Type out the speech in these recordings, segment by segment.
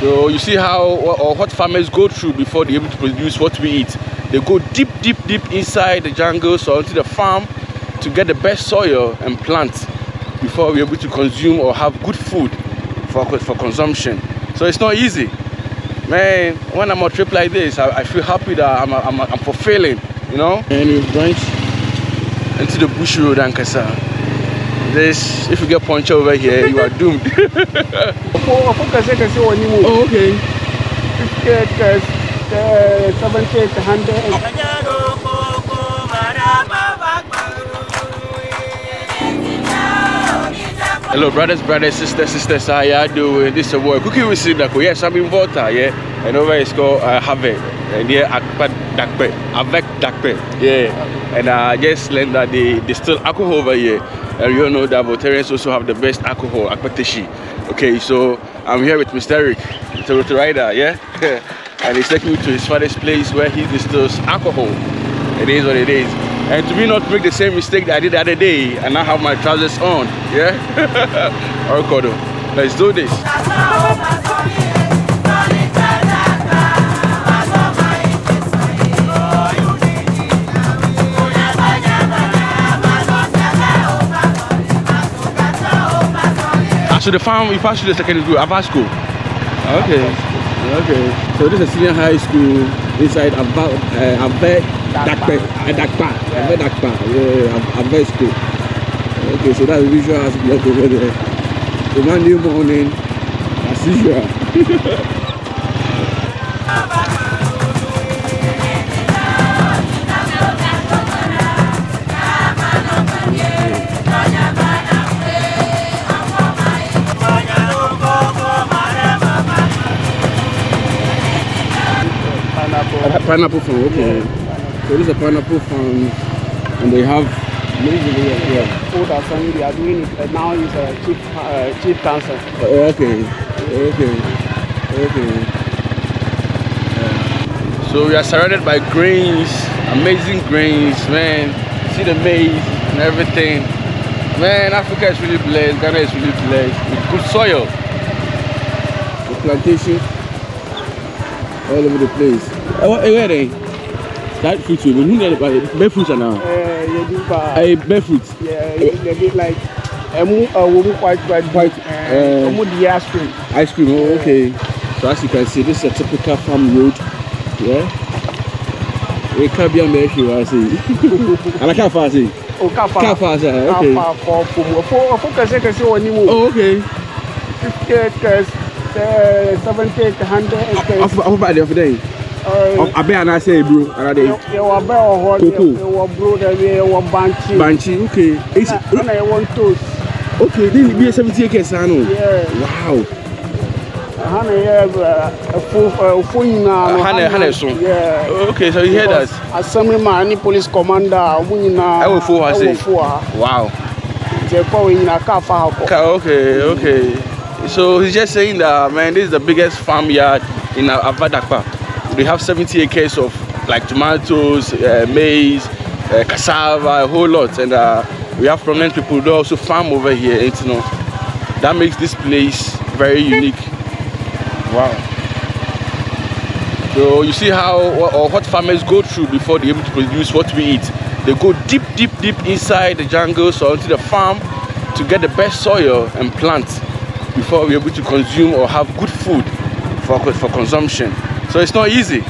So you see how or what farmers go through before they're able to produce what we eat. They go deep inside the jungles or into the farm to get the best soil and plants before we're able to consume or have good food for consumption. So it's not easy, man. When I'm on a trip like this, I feel happy that I'm fulfilling, you know. And we branch into the bush road and Kasa. This, if you get punched over here, you are doomed. Oh, okay. 70, 100. Hello, brothers, sisters, how y'all doing? This is a boy cooking with Sindaco. Yes, I'm in water, yeah. And over it's called Have. And yeah, avec Dakpe. Yeah. And I just learned that they distill alcohol over here. And you all know that Voltarians also have the best alcohol, Akpateshi. Okay, so I'm here with Mr. Eric, the rider, yeah? And he's taking me to his father's place where he distills alcohol. It is what it is. And to me not make the same mistake that I did the other day and now have my trousers on, yeah? Alright, let's do this. So the farm, we passed through the secondary school, Ava school. Okay. Okay. So this is senior high school inside Ave Dakpa. Yeah, Ave school. Okay, so that's the visual as block over there. So Monday morning, as usual. Pineapple farm, okay. Yeah. So this is a pineapple farm, and they have old Assam. They are doing it now. Is a cheap cancer. Okay. So we are surrounded by grains, amazing grains, man. See the maize and everything. Man, Africa is really blessed. Ghana is really blessed with good soil. The plantation all over the place. Where are they? That fruit, who get it? Bear fruits now. Bear fruits. Yeah, they be like quite. Ice cream. Ice cream. Oh, okay. So as you can see, this is a typical farm road. Yeah. It can't be a mess, you are saying. And I can't fast it. Oh, can't fast. Okay. Oh, okay. 70, 100. How about the other day? I bet I say, bro. You are Banchi, okay. I want toast. Okay, this will be 70 acres, I know. Yeah. Wow. Yeah. Okay, so you hear that? Assemblyman, police commander, wow. Okay. So he's just saying that, man, this is the biggest farmyard in Avadakpa. They have 70 acres of like tomatoes, maize, cassava, a whole lot, and we have prominent people who also farm over here. You know, that makes this place very unique. Wow. So you see how or what farmers go through before they're able to produce what we eat. They go deep inside the jungles or into the farm to get the best soil and plants before we're able to consume or have good food for consumption. So it's not easy,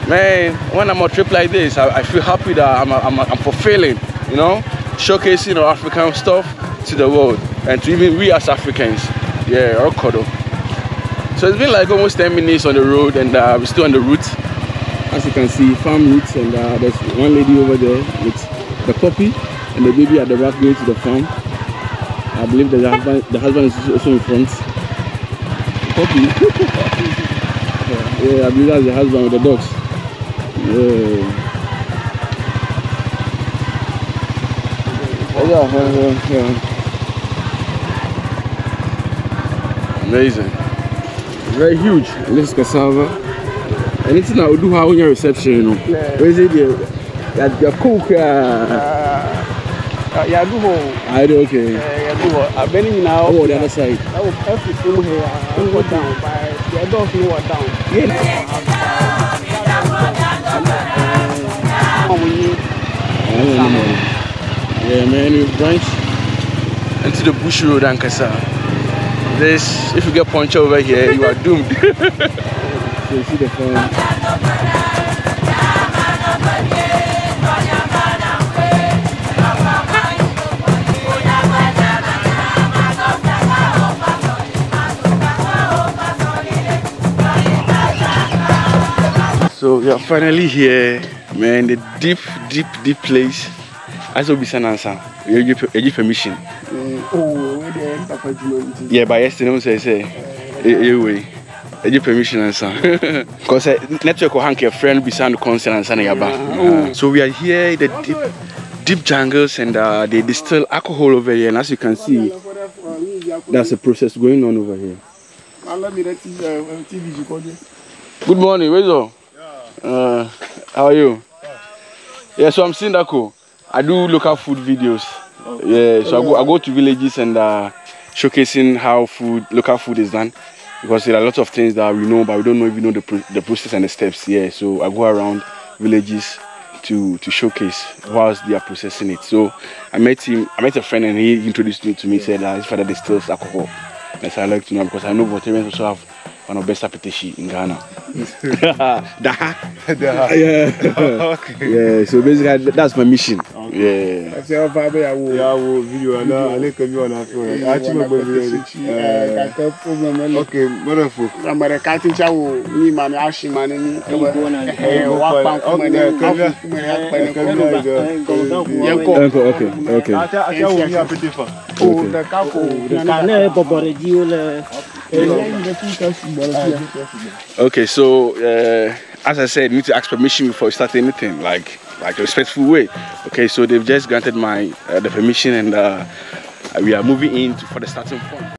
man. When I'm on a trip like this, I feel happy that I'm fulfilling, you know, showcasing our African stuff to the world and to even we as Africans. Yeah, Orkodo. So it's been like almost 10 minutes on the road, and we're still on the route. As you can see, farm routes, and there's one lady over there with the puppy and the baby at the back going to the farm. I believe that the husband is also in front. The puppy. Yeah, I believe that's the husband with the dogs. Yeah. Amazing. Very huge. And this is cassava. Anything I would do how in your reception, you know. Yeah. Where is it? Your cook. Yeah, do. I do, okay. Yeah, do. I've been in now. Oh, the other side. I will have to film here. I will go down by The doors no are down. Yeah, man, you branch into the bush road and Kasa. This, if you get punched over here, you are doomed. So you see the phone. So we are finally here, man. The deep place. As will be an answer. You give permission. Yeah, but yesterday say anyway. You give permission answer. Because network will hang your friend beside the concern and send your So we are here in the deep jungles and they distill alcohol over here, and as you can see, that's a process going on over here. Good morning, where's all? How are you? Yeah, so I'm Sindaco. I do local food videos. Yeah, so I go to villages and showcasing how local food is done, because there are a lot of things that we know, but we don't even know the process and the steps. Yeah, so I go around villages to showcase whilst they are processing it. So I met a friend, and he introduced me to me. Said his father distills alcohol. That's what I like to know, because I know Voltarians also have one of the best appetites in Ghana. Yeah. Okay. Yeah. So basically, that's my mission. Okay. Yeah. Okay, wonderful. Okay, so as I said, you need to ask permission before you start anything, like a respectful way. Okay, so they've just granted my the permission, and we are moving in for the starting point.